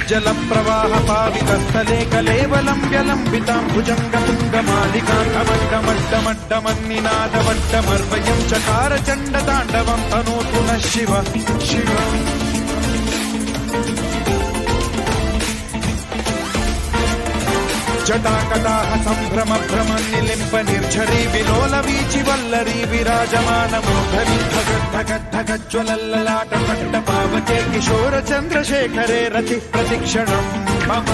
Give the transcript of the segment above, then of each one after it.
जल प्रवाह पावितस्थले कलेवलं व्यलम्बितां भुजङ्गतुङ्गमालिकां चकार चण्डताण्डवं तनोतु नः शिव शिव। जटाकटाह सम्भ्रम भ्रम निलिम्प निर्झरी विलोल वीचि वल्लरी विराजमान मूर्धनि धगद्धगद्धगज्ज्वलल्ललाट पट्ट पावके किशोर चन्द्रशेखरे रति प्रतिक्षणम् मम।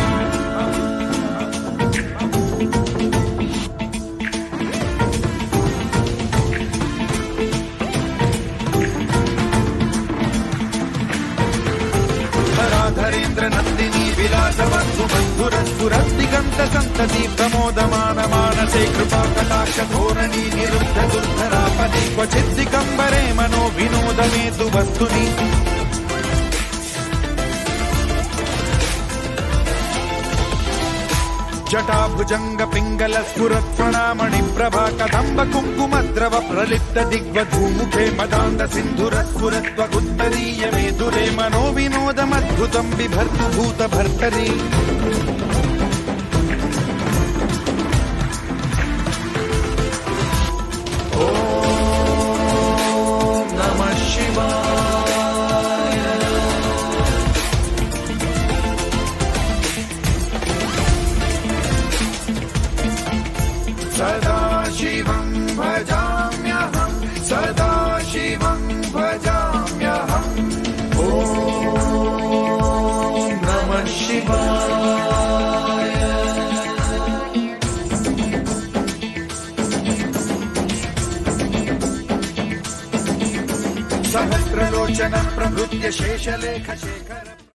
धरेन्द्र नन्दिनी विलास बन्धु बन्धुरस्फुरद्दिगन्त सन्तति प्रमोदमान मानसे कृपा कटाक्ष धोरणी निरुद्ध दुर्धरापदि क्वचिद्दिगम्बरे मनो विनोदमेतु वस्तुनि। जटाभुजंग पिंगल स्फुरत्फणामणि प्रभा कदम्ब कुङ्कुमद्रव प्रलिप्त दिग्वधूमुखे मदान्त सिन्धुर स्फुरत्वगुत्तरीय मेदुरे मनो विनोदमद्भुतं बिभर्तु भूत भर्तरि। ॐ नमः शिवाय। सदा शिवं भजाम्यहं सदा शिवं भजाम्यहम्। ॐ नमः शिवाय। सहस्रलोचन प्रभृत्य शेषलेख शेखर